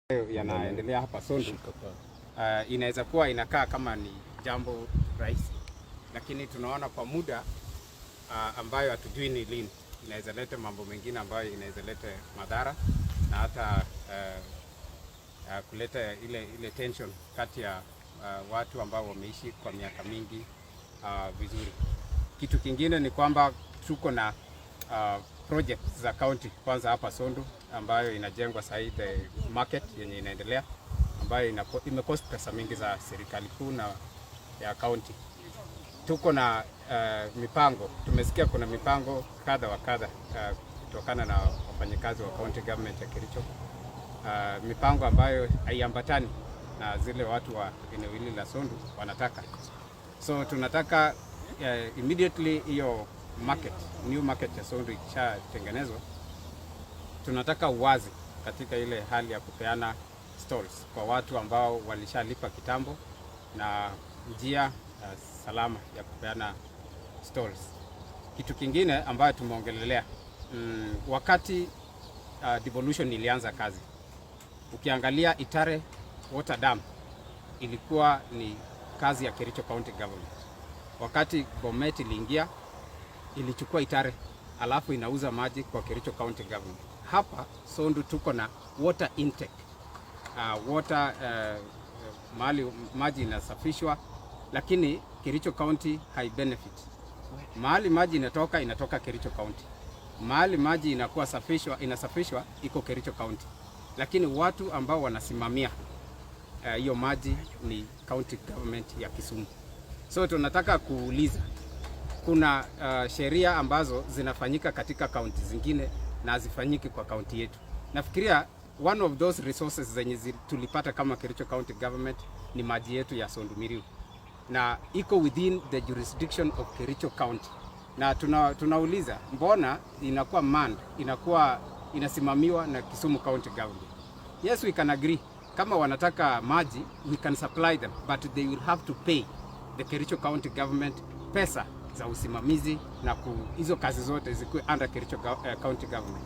yanaendelea hapa Sondu inaweza kuwa inakaa kama ni jambo rahisi, lakini tunaona kwa muda ambayo hatujui ni lini inaweza leta mambo mengine ambayo inaweza leta madhara na hata kuleta ile tension kati ya watu ambao wameishi kwa miaka mingi vizuri. Kitu kingine ni kwamba tuko na project za county kwanza hapa Sondu ambayo inajengwa sasa hivi, market yenye inaendelea ambayo imecost pesa mingi za serikali kuu na ya county. Tuko na mipango, tumesikia kuna mipango kadha wa kadha kutokana na wafanyikazi wa county government ya Kericho, mipango ambayo haiambatani na zile watu wa eneo hili la Sondu wanataka. So tunataka immediately hiyo market, new market ya Sondu ikishatengenezwa, tunataka uwazi katika ile hali ya kupeana stalls kwa watu ambao walishalipa kitambo na njia salama ya kupeana stalls. Kitu kingine ambayo tumeongelelea wakati devolution ilianza kazi, ukiangalia Itare Water Dam ilikuwa ni kazi ya Kericho County Government. Wakati Bomet iliingia ilichukua Itare alafu inauza maji kwa Kericho County Government. Hapa Sondu tuko na water intake, mahali maji inasafishwa, lakini Kericho County hai benefit. Mahali maji inatoka Kericho County. Mahali maji inakuwa inasafishwa iko Kericho County. Lakini watu ambao wanasimamia hiyo maji ni county government ya Kisumu. So tunataka kuuliza, kuna sheria ambazo zinafanyika katika kaunti zingine na hazifanyiki kwa kaunti yetu. Nafikiria one of those resources zenye tulipata kama Kericho County Government ni maji yetu ya Sondu Miriu, na iko within the jurisdiction of Kericho County. Na tunauliza mbona inakuwa inasimamiwa na Kisumu County Government? Yes, we can agree. Kama wanataka maji, we can supply them, but they will have to pay the Kericho County Government pesa za usimamizi na hizo kazi zote zikuwe under Kericho County Government.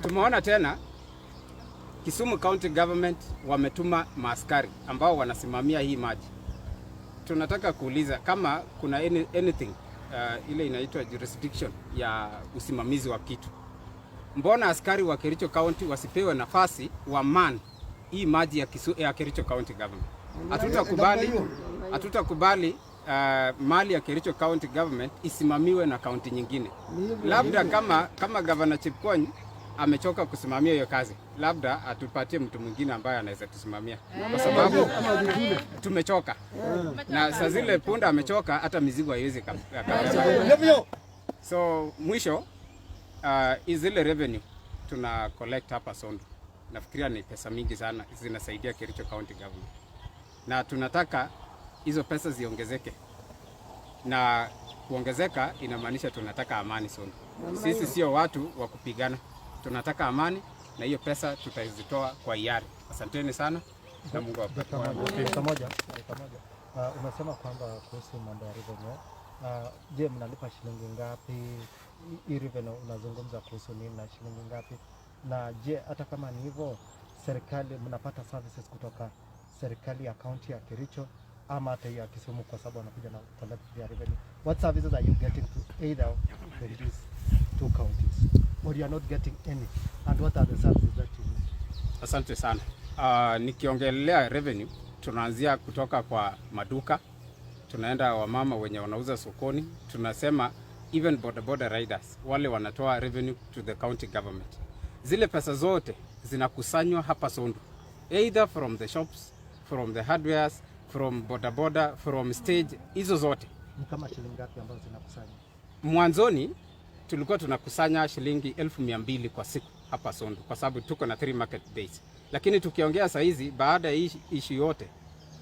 Tumeona tena Kisumu County Government wametuma maaskari ambao wanasimamia hii maji. Tunataka kuuliza kama kuna anything ile inaitwa jurisdiction ya usimamizi wa kitu. Mbona askari wa Kericho County wasipewe nafasi wa man hii maji ya Kericho County Government? Hatutakubali mali ya Kericho County Government isimamiwe na county nyingine. Labda kama Governor Chepkwony amechoka kusimamia hiyo kazi, labda atupatie mtu mwingine ambaye anaweza tusimamia, kwa sababu tumechoka. Na saa zile punda amechoka, hata mizigo haiwezi kabisa. So mwisho zile revenue tuna collect hapa Sondu, nafikiria ni pesa mingi sana, zinasaidia Kericho County Government, na tunataka hizo pesa ziongezeke. Na kuongezeka inamaanisha tunataka amani Sondu. Sisi sio watu wa kupigana, tunataka amani, na hiyo pesa tutazitoa kwa hiari. Asanteni sana na Mungu awabariki. Umesema kwamba kuhusu mambo ya revenue. Je, mnalipa shilingi ngapi? Hii revenue unazungumza kuhusu nini na shilingi ngapi? Na je, hata kama ni hivyo, serikali mnapata services kutoka serikali ya county ya Kericho ama hata ya Kisumu, kwa sababu wanakuja na collect their revenue? What services are you getting to either of these two counties, or you are not getting any, and what are the services that you need? Asante sana. Nikiongelea revenue, tunaanzia kutoka kwa maduka, tunaenda wamama wenye wanauza sokoni, tunasema even border riders wale wanatoa revenue to the county government. Zile pesa zote zinakusanywa hapa Sondu, either from the shops, from the hardwares, from border, from stage. Hizo zote ni kama shilingi ngapi ambazo zinakusanywa? Mwanzoni tulikuwa tunakusanya shilingi 1200 kwa siku hapa Sondu, kwa sababu tuko na 3 market days. Lakini tukiongea saa hizi, baada ya issue yote,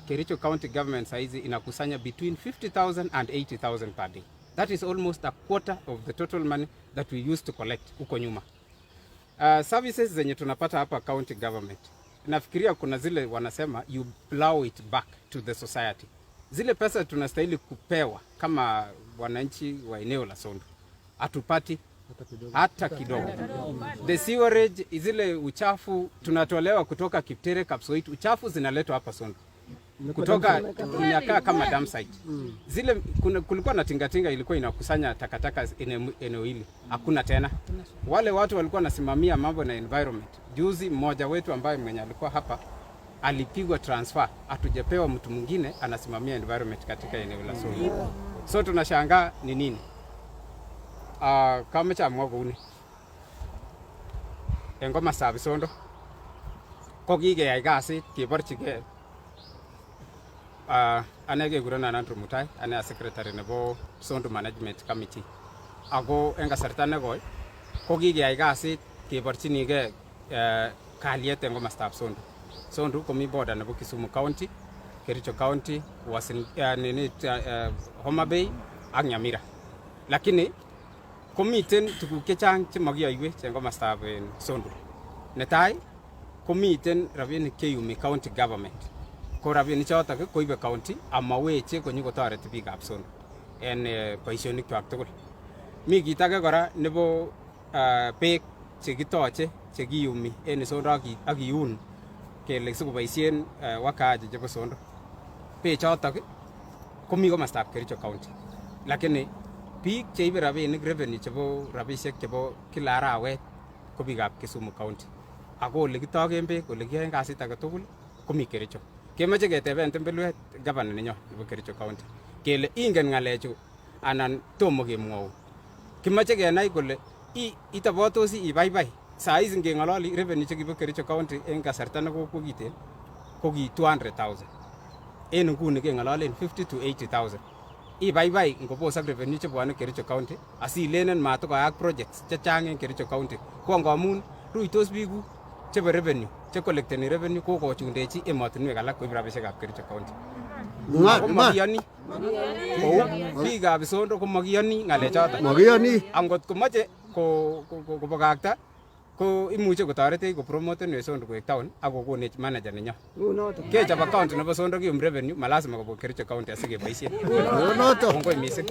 Kericho County Government saa hizi inakusanya between 50,000 and 80,000 per day. That is almost a quarter of the total money that we used to collect huko nyuma. Services zenye tunapata hapa county government, nafikiria kuna zile wanasema you plow it back to the society. Zile pesa tunastahili kupewa kama wananchi wa eneo la Sondu, hatupati, hata kidogo. The sewerage, zile uchafu tunatolewa kutoka Kiptere, Kapsoit, uchafu zinaletwa hapa Sondu kutoka Tunyakaa kama dam site. Zile kulikuwa na tingatinga ilikuwa inakusanya takataka eneo hili, hakuna tena. Wale watu walikuwa nasimamia mambo na environment. Juzi mmoja wetu ambaye mwenye alikuwa hapa alipigwa transfer, atujepewa mtu mwingine anasimamia environment katika eneo la Sondu. So tunashangaa ni nini? Kama cha mwaguni engoma sabi Sondu ko kikeyai kasit keborchige. Anege gurana Nandru Mutai, ane secretary nebo Sondu Management Committee. Ako en kasarta nekoi ko kikeyai kasit keborchinige kalyet en komostab Sondu. Sondu komi border nebo Kisumu County, Kericho County, Homa Bay ak Nyamira. Lakini komiten tuguk chechang chemakiyoiwech en komostab Sondu. Netai komiten rabinik cheyumi county government. Ko rabinik chotok koibe county amaweche konyokotoreti biikab Sondu en boisionikwak tugul. Mi kit age kora nebo beek chekitoche chekiyumi en Sondu ak kiun kele sikoboisien wakaaji chebo Sondu. Beek chotok komi komostab Kericho County. Lakini biik cheibe rabinik revenue chebo rabisiek chebo kila arawet ko biikab Kisumu County. Ako ole kitogen beek, ole kiyoen kasit age tugul komi Kericho. Kemoche keteben tembelwet governor nenyo nebo Kericho County kele ingen ngalechu anan tomo kemwou. Kimoche kenai kole itobotosi ibaibai. Saizi ngeng'ololi revenue chekibo Kericho County en kasarta nekokiten ko ki 200,000. En nguni keng'ololen 50 to 80,000. Ibaibai ngobosak revenue chebwone Kericho County asilenen matokoyak projects chechang en Kericho County. Ko ngamun ruitos biikuk chebo revenue che collecteni revenue ko kochundechi emotinwek alak koib rabisiekab Kericho County. Makiyoni. Biikab Sondu ko makiyoni ng'alechoton. Makiyoni. Angot komoche kobakakta ko imuche kotoretech ko promoten Sondu koek town ak kokonech manager nenyo. Kechop account nebo Sondu kiyum revenue malazima kobwa Kericho County asikeboisien. Kongoi mising.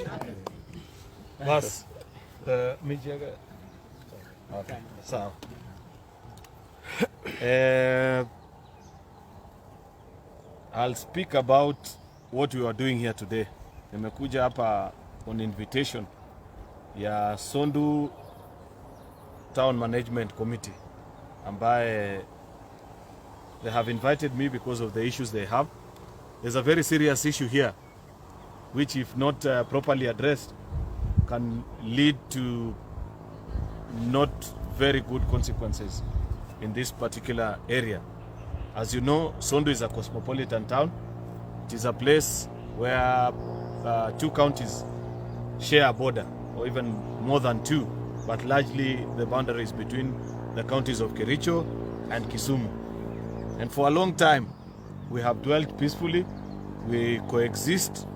Bas. Mijega. Okay. Sawa. I'll speak about what we are doing here today. Nimekuja hapa on invitation ya Sondu Town Management Committee ambaye they have invited me because of the issues they have. There's a very serious issue here which if not properly addressed can lead to not very good consequences in this particular area. As you know, Sondu is a cosmopolitan town. It is a place where two counties share a border, or even more than two, but largely the boundaries between the counties of Kericho and Kisumu. And for a long time, we have dwelt peacefully. We coexist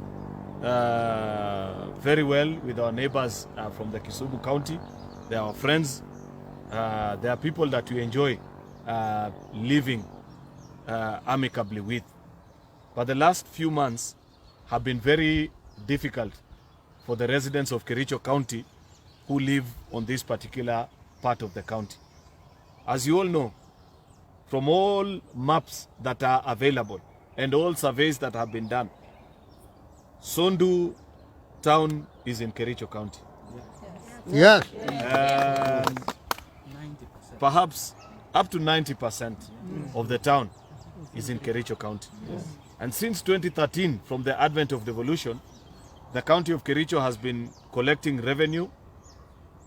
very well with our neighbors from the Kisumu County. They are our friends. They are people that we enjoy living amicably with. But the last few months have been very difficult for the residents of Kericho County who live on this particular part of the county. As you all know, from all maps that are available and all surveys that have been done, Sondu town is in Kericho County. Yes. Perhaps up to 90% of the town is in Kericho County. And since 2013, from the advent of devolution, the county of Kericho has been collecting revenue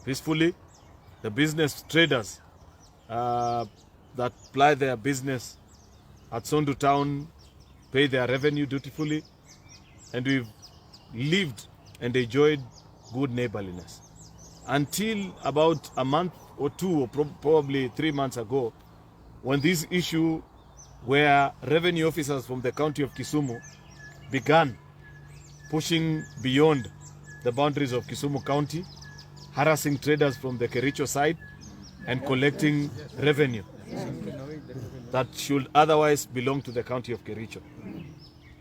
peacefully. The business traders that ply their business at Sondu town pay their revenue dutifully, and we've lived and enjoyed good neighborliness. Until about a month or two, or probably 3 months ago, when this issue where revenue officers from the county of Kisumu began pushing beyond the boundaries of Kisumu County, harassing traders from the Kericho side and collecting revenue that should otherwise belong to the county of Kericho.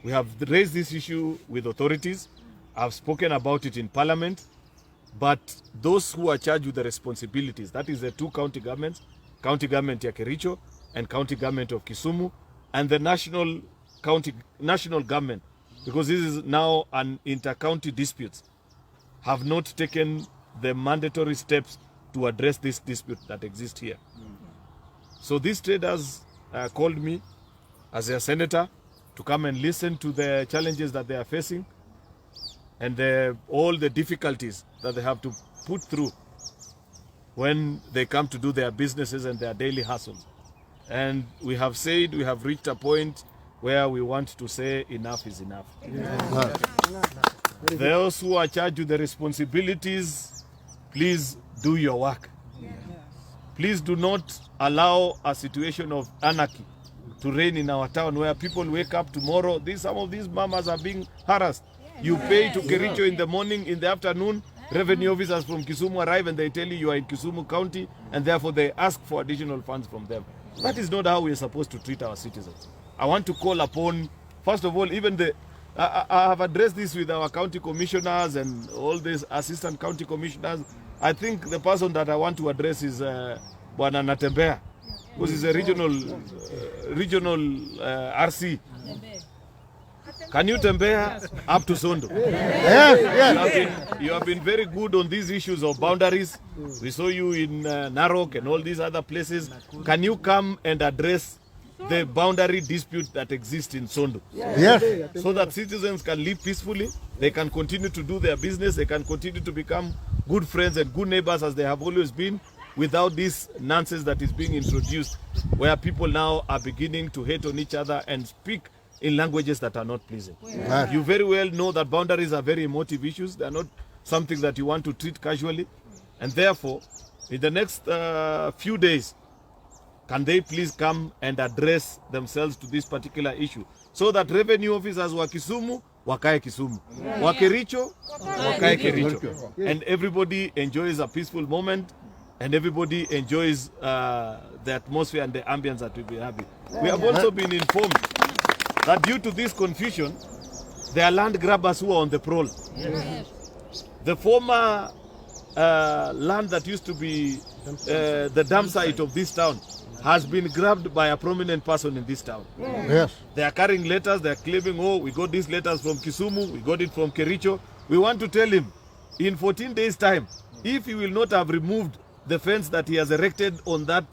We have raised this issue with authorities. I've spoken about it in Parliament. but those who are charged with the responsibilities, that is the two county governments, county government ya Kericho and county government of Kisumu, and the national government, because this is now an inter-county dispute, have not taken the mandatory steps to address this dispute that exists here. So these traders called me as a senator to come and listen to the challenges that they are facing and all the difficulties that they have to put through when they come to do their businesses and their daily hustles. And we have said we have reached a point where we want to say enough is enough. Those who are charged with the responsibilities, please do your work. Please do not allow a situation of anarchy to reign in our town where people wake up tomorrow. Some of these mamas are being harassed. You pay to Kericho in the morning, in the afternoon, revenue officers from Kisumu arrive and they tell you are in Kisumu County, and therefore they ask for additional funds from them. That is not how we are supposed to treat our citizens. I want to call upon, first of all, even I have addressed this with our county commissioners and all these assistant county commissioners. I think the person that I want to address is Bwana Natembea, because he's a regional RC. Can you tembea up to Sondo? Yes. You have been very good on these issues of boundaries. We saw you in Narok and all these other places. Can you come and address the boundary dispute that exists in Sondo? Yes. So that citizens can live peacefully, they can continue to do their business, they can continue to become good friends and good neighbors as they have always been, without this nonsense that is being introduced, where people now are beginning to hate on each other and speak in languages that are not pleasing. Yes. You very well know that boundaries are very emotive issues. They are not something that you want to treat casually. And therefore, in the next few days, can they please come and address themselves to this particular issue, so that revenue officers wa Kisumu wakae Kisumu, wa Kericho wakae Kericho, and everybody enjoys a peaceful moment, and everybody enjoys the atmosphere and the ambience that we've been having. We have also been informed that due to this confusion, there are land grabbers who are on the prowl. The former land that used to be the dump site of this town has been grabbed by a prominent person in this town. Yes. They are carrying letters, they are claiming, oh, we got these letters from Kisumu, we got it from Kericho. We want to tell him, in 14 days' time, if he will not have removed the fence that he has erected on that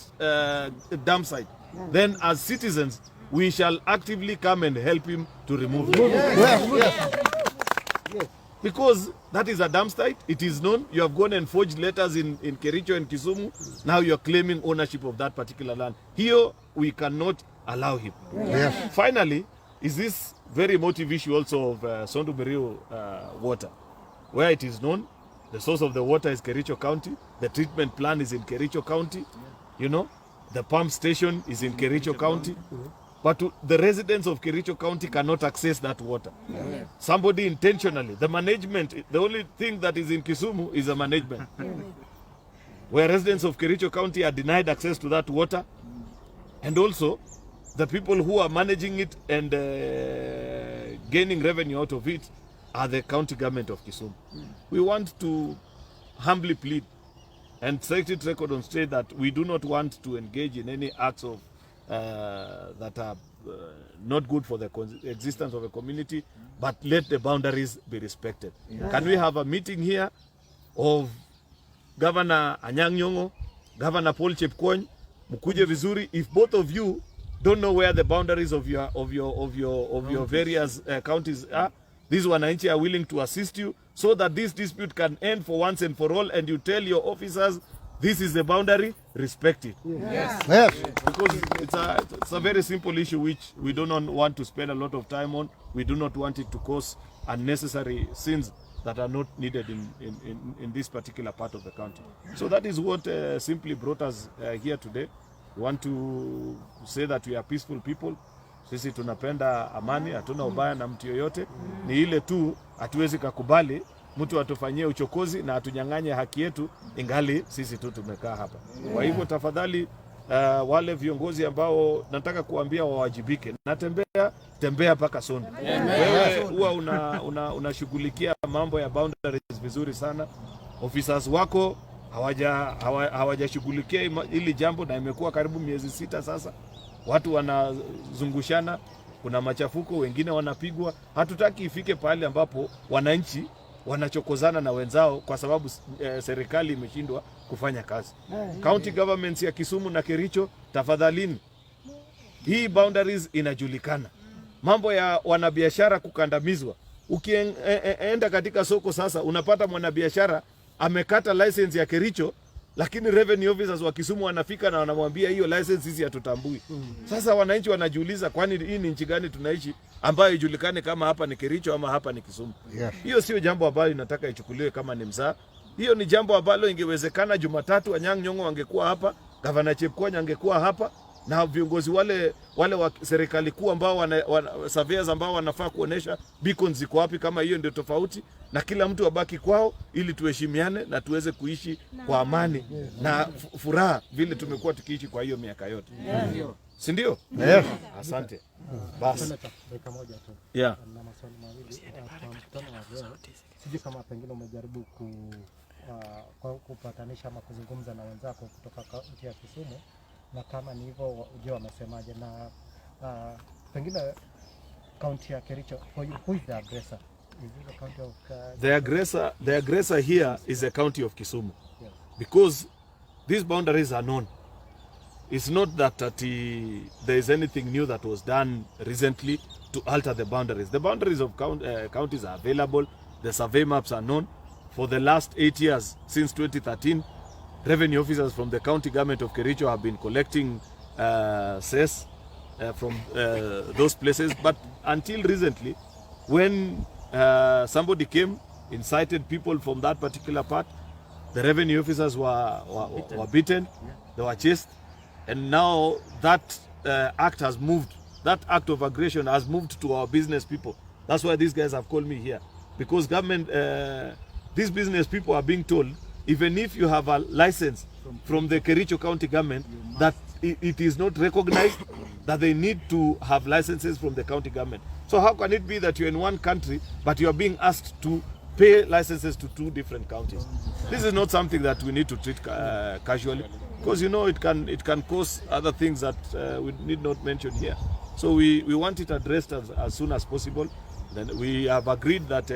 dump site, then as citizens, we shall actively come and help him to remove it. Yes. Because that is a dump site, it is known. You have gone and forged letters in Kericho and Kisumu. Now you are claiming ownership of that particular land. Here, we cannot allow him. Yes. Finally, is this very emotive issue also of Sondu Miriu water, where it is known the source of the water is Kericho County, the treatment plant is in Kericho County, you know, the pump station is in Kericho County. But the residents of Kericho County cannot access that water. Somebody intentionally, the management, the only thing that is in Kisumu is the management. Where residents of Kericho County are denied access to that water. And also, the people who are managing it and gaining revenue out of it are the county government of Kisumu. We want to humbly plead and set it record on state that we do not want to engage in any acts of that are not good for the existence of a community, but let the boundaries be respected. Can we have a meeting here of Governor Anyang' Nyong'o, Governor Paul Chepkwony, mkuje vizuri? If both of you don't know where the boundaries of your various counties are, these wananchi are willing to assist you so that this dispute can end for once and for all, and you tell your officers this is the boundary, respect it. Yes. Yes. Because it's a very simple issue which we do not want to spend a lot of time on. We do not want it to cause unnecessary sins that are not needed in this particular part of the country. So that is what simply brought us here today. We want to say that we are peaceful people. Sisi tunapenda amani, hatuna ubaya na mtu yoyote. Ni ile tu hatuwezi kukubali mtu atufanyie uchokozi na atunyang'anye haki yetu ingali sisi tu tumekaa hapa. Kwa hivyo tafadhali wale viongozi ambao nataka kuambia wawajibike. Tembea paka Sondo. Wewe huwa unashughulikia mambo ya boundaries vizuri sana. officers wako hawajashughulikia hili jambo, na imekuwa karibu miezi 6 sasa. Watu wanazungushana, kuna machafuko, wengine wanapigwa. Hatutaki ifike pale ambapo wananchi wanachokozana na wenzao kwa sababu serikali imeshindwa kufanya kazi. County governments ya Kisumu na Kericho, tafadhalini, hii boundaries inajulikana. Mambo ya wanabiashara kukandamizwa. Ukienda katika soko sasa, unapata mwanabiashara amekata license ya Kericho, lakini revenue officers wa Kisumu wanafika na wanamwambia hiyo license hizi hatutambui. Sasa wananchi wanajiuliza, kwani hii ni nchi gani tunaishi ambayo ijulikane kama hapa ni Kericho ama hapa ni Kisumu? Hiyo sio jambo ambalo inataka ichukuliwe kama ni mzaha. Hiyo ni jambo ambalo ingewezekana Jumatatu Anyang' Nyong'o wangekuwa hapa, Governor Chepkwony angekuwa hapa, na viongozi wale wa serikali kuu ambao surveyors ambao wanafaa kuonesha beacons ziko wapi, kama hiyo ndio tofauti, na kila mtu abaki kwao ili tuheshimiane na tuweze kuishi kwa amani na furaha vile tumekuwa tukiishi kwa hiyo miaka yote. Si ndio? Asante. Basi. Dakika moja tu. Yeah. Na maswali mawili. Sijui kama pengine umejaribu kupatanisha ama kuzungumza na wenzako kutoka kaunti ya Kisumu, na kama ni hivyo uje wamesemaje, na pengine kaunti ya Kericho, who is the aggressor? Is it the county of The aggressor here is the county of Kisumu. Yes. Because these boundaries are known. It's not that there is anything new that was done recently to alter the boundaries. The boundaries of counties are available. The survey maps are known. For the last 8 years, since 2013, revenue officers from the county government of Kericho have been collecting cess from those places. But until recently, when somebody came, incited people from that particular part, the revenue officers were beaten, they were chased, and now that act has moved. That act of aggression has moved to our business people. That's why these guys have called me here, because government, these business people are being told, even if you have a license from the Kericho County government, that it is not recognized, that they need to have licenses from the county government. So how can it be that you're in one country, but you are being asked to pay licenses to 2 different counties? This is not something that we need to treat casually, because you know it can cause other things that we need not mention here. So we want it addressed as soon as possible. Then we have agreed that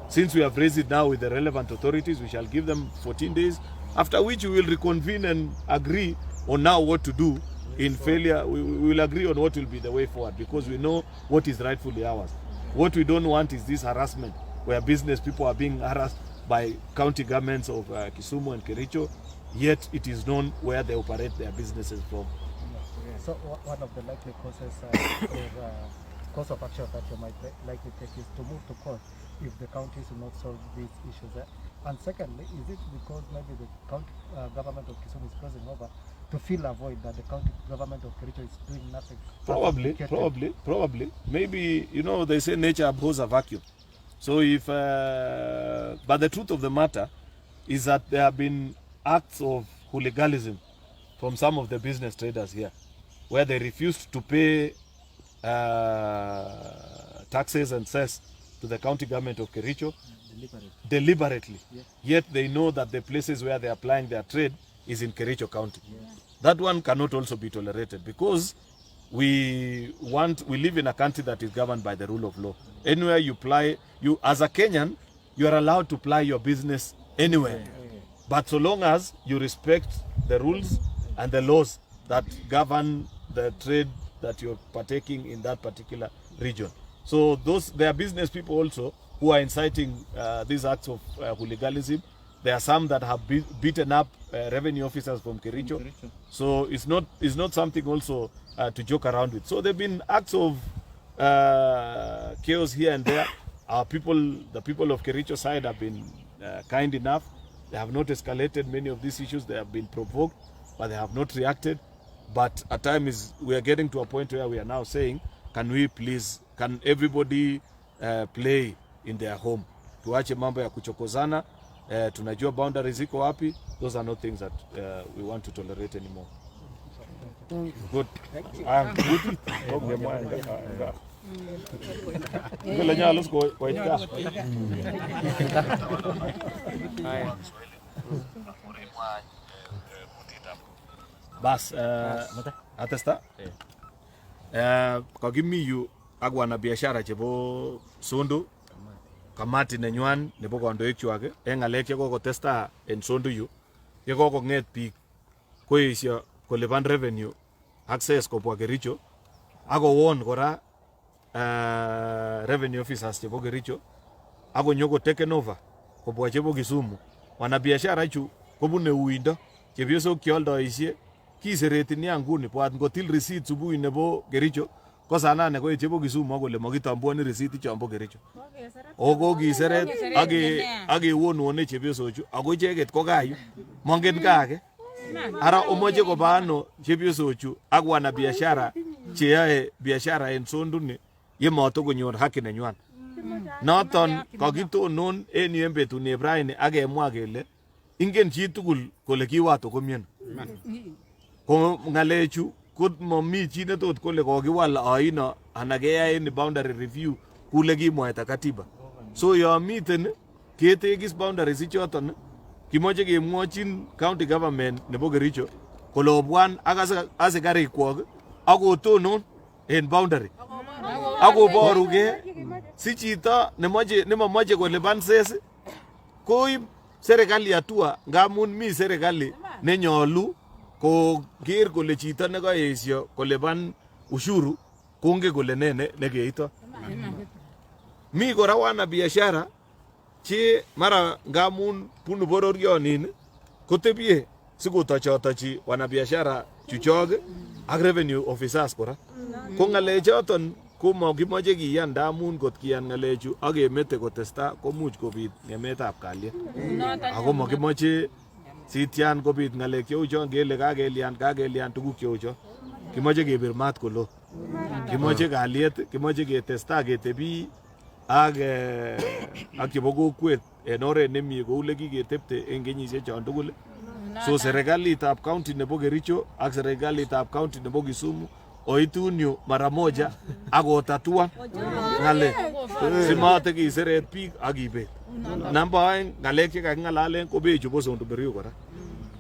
since we have raised it now with the relevant authorities, we shall give them 14 days, after which we will reconvene and agree on now what to do. In failure, we will agree on what will be the way forward, because we know what is rightfully ours. What we don't want is this harassment, where business people are being harassed by county governments of Kisumu and Kericho, yet it is known where they operate their businesses from. So one of the likely causes or course of action that you might likely take is to move to court if the counties will not solve these issues. And secondly, is it because maybe the county government of Kisumu is crossing over to fill a void that the county government of Kericho is doing nothing? Probably. Maybe, you know, they say nature abhors a vacuum. So if, but the truth of the matter is that there have been acts of hooliganism from some of the business traders here, where they refused to pay taxes and cess to the county government of Kericho deliberately. Yeah. Yet they know that the places where they are applying their trade is in Kericho County. Yeah. That one cannot also be tolerated, because we live in a country that is governed by the rule of law. Anywhere you as a Kenyan, you are allowed to ply your business anywhere. But so long as you respect the rules and the laws that govern the trade that you're partaking in that particular region. So there are business people also who are inciting these acts of hooliganism. There are some that have beaten up revenue officers from Kericho. So it's not something also to joke around with. So there have been acts of chaos here and there. The people of Kericho side have been kind enough. They have not escalated many of these issues. They have been provoked, but they have not reacted. But at times we are getting to a point where we are now saying, can everybody play in their home? Tuache mambo ya kuchokozana. Tunajua boundaries ziko wapi. Those are not things that we want to tolerate anymore. Good. Good. Ngele nyalus ko itka. Bas atesta. Kakimi yu ak wanabiashara chebo Sondu kamati nenywan nebo kandoik chwak en ngalek chekokotesta en Sondu yu yekokong'et biik koesio kolipan revenue access kobwa Kericho akowon kora revenue officers chebo Kericho akonyoko taken over kobwa chebo Kisumu. Wanabiashara chu kobune uindo chepyosok cheoldoisie kisereti nia nguni bwat ngotil receipt subuhi nebo Kericho ko saa 8 koit chebo Kisumu kole makitambuani receipt chombo Kericho. Oko kiseret akewonwone chepyosochu ako icheket ko kayu mongen kake. Ara omoche koba ano chepyosochu ak wanabiashara cheyoe biashara en Sondu ni yematokonyor haki nenywan. Noton kakitonon en yu en betut ni Ibrahim akemwa kele ingen chi tugul kole kiwato komien. Ko ngalechu ko momi chi netot kole kokiwal aino ana keyae ni boundary review kule kimwaita katiba. So yo miten ketekis boundaries ichoton kimoche kemwochin county government nebo Kericho kole obwan ak asikarik kwok akotonon en boundary akoboruge si chito nemomoche kolipan ses koib serikali hatua ngamun mi serikali nenyolu koker kole chito nekaesio kolipan ushuru konge kole nene nekeito. Mi kora wanabiashara che mara ngamun bunu bororionin kotebie sikotochotochi wanabiashara chuchok ak revenue officers kora. Ko ngalechoton ko makimoche kiyan ndamun kot kiyan ngalechu ak kemete kotesta komuch kobit ngemetab kalyet. Ako makimoche sityan kobit ngalek cheu chon kele kakelian tuguk cheu chon. Kimoche kebir mat kolo. Kimoche kalyet, kimoche ketesta ketebi ak chebo kokwet en oret nemie kou ole kiketepte en kenyisiek chon tugul. So serikalitab county nebo Kericho ak serikalitab county nebo Kisumu oitun yu mara moja akotatuan ngalek simate kiseret biik ak ibet. Namba aeng ngalek chekaking'alalen ko beek chebo Sondu Miriu kora.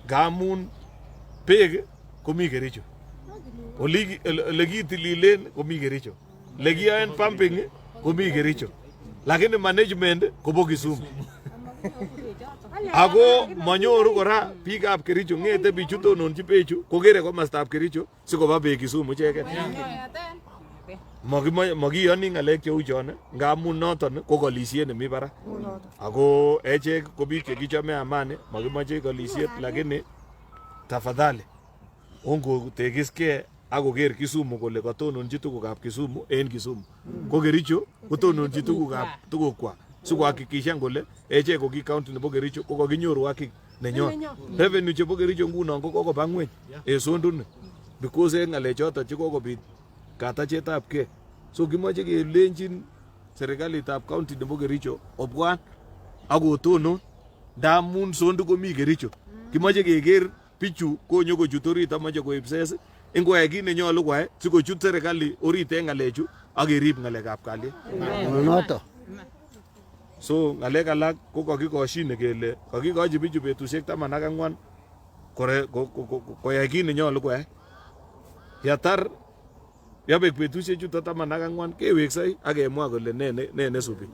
Ngamun beek komi Kericho. Ole kitililen komi Kericho. Le kiyoen pumping komi Kericho. Lakini management kobo Kisumu. Ako manyoru kora biikab Kericho ngete bichu tononchi bechu kokere komostab Kericho sikoba beek Kisumu icheket. Makiyoni ngalek cheu chon ngamun noton ko kolisiet nemi barak. Ako echek ko biik chekichome amani makimoche kolisiet lakini tafadhali ongo tekiske akoker Kisumu kole katononchi tugukab Kisumu en Kisumu. Ko Kericho kotononchi tugukwa sikuhakikishan kole echek ko ki county nebo Kericho ko kakinyoru haki nenyon. Revenue chebo Kericho ngunon ko kokoba ngweny en Sondu ni because en ngalechoton chekokobit katachetab ke. So kimoche kelenchin serikalitab county nebo Kericho obwan akotonon ndamun Sondu komi Kericho. Kimoche keker bichu konyokochut orit amoche koib ses ingoyai kit nenyolu koyai sikochut serikali orit en ngalechu ak kerib ngalekab kalyet. Noto. So ngalek alak ko kakikoshine kele kakikochi bichu betusiek 14 koyai kit nenyolu koyai. Yatar yabek betusiek chuto 14 keweksoi ak kemwa kole ne nesubi.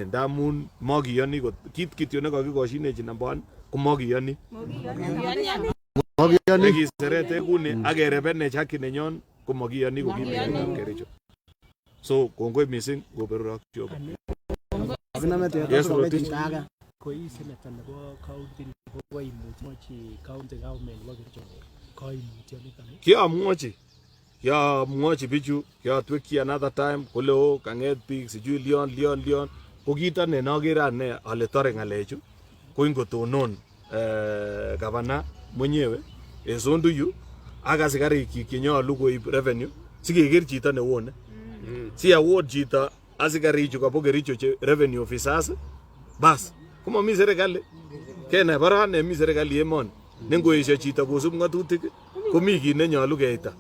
Ndamun makiyoni kit kityo nekakikoshinechi namba 1 ko makiyoni. Nekiserete kuni ak kerebenech haki nenyon ko makiyoni ko kit Kericho. So kongoi missing koberurok Jehova. Yes, Rotich. Koi senator nebo county nebo koimuchi county government nebo Kericho koimutyo niton. Kiamwochi bichu kiatwekyi another time kole o kanget biik sijui lion ko kito ne nokere ane ale tore ngalechu ko ingotonon gavana mwenyewe en Sondu yu ak asikarik chenyolu koib revenue sikeker chito newone si award chito asikarichu kabo Kericho che revenue officers bas komomi serikali kenai baran nemi serikali emoni nengoesio chito kosub ng'atutik komi kit nenyolu keita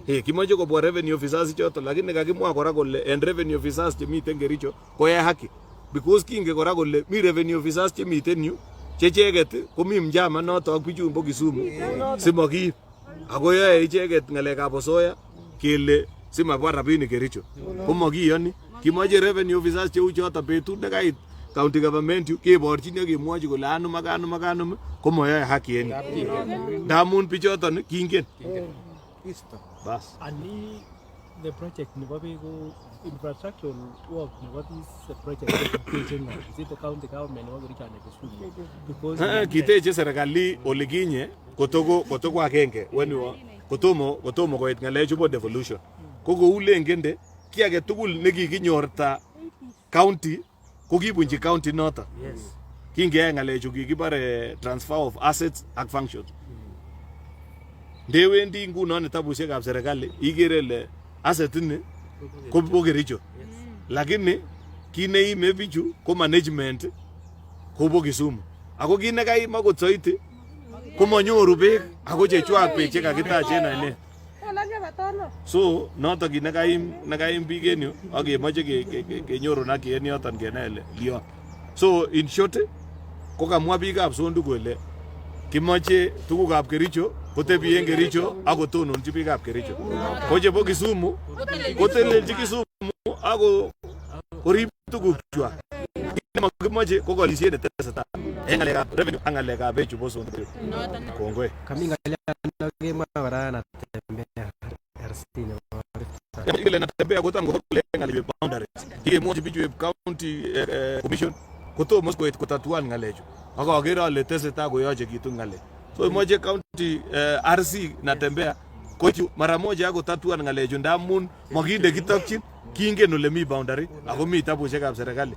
Kimoche kobwa revenue officers choto, lakini kakimwa kora kole en revenue officers chemiten Kericho koyai haki. Because kinge kora kole mi revenue officers chemiten yu checheket komi mjama noto ak bichu mbo Kisumu simakiib. Ako yoe icheket ngalekab osoya kele simabwa rabinik Kericho. Komakiyoni. Kimoche revenue officers cheu choto betut nekait county government yu keborchini ak kemwochi kole anum komayoe haki en yu. Ndamun bichoton kingen. Bas. Ani the project nebo beko infrastructural work nebo this project is it the county government nebo Kericho and Kisumu? Because kiteche serikali olikinye kotoko agenge when kotomo koit ngalechu bo devolution. Ko kou lengende ki age tugul nekikinyorta county ko kibunchi county noto. yes. Kinge ngalechu kikibare transfer of assets and functions. Ndewendi nguno tabusiekab serikali igere le asset ni ko Kericho. Lakini kineime bichu ko management ko Kisumu. Ako kinekai mako soiti ko manyoru beek ako chechwak beek chekakitachen ene. So noto kinekaim biik en yu ak kemoche kenyoru na en yoton kenai le lion. So in short ko kamwa biikab Sondu kole kimoche tugukab Kericho kotebi en Kericho ak kotononchi biikab Kericho. Ko chebo Kisumu kotelelchi Kisumu ako korib tugukchwak. Kimoche ko kolisiet netesetai en ngalekab revenue ak ngalekab bechu bo Sondu. Kongoi. Kami ngalian kemwa kora natembea RC nebo Ile natembea kotam kole ngalekab boundaries. Kikemwochi bichu county commission kotomo koit kotatuan ngalechu. Ako agere ale tesetai koyochekitu ngale. So imoche county RC natembea kochu mara moja ako tatuan ngalechu ndamun makinde kitokyin kingen ole mi boundary ako mi tabusiekab serikali.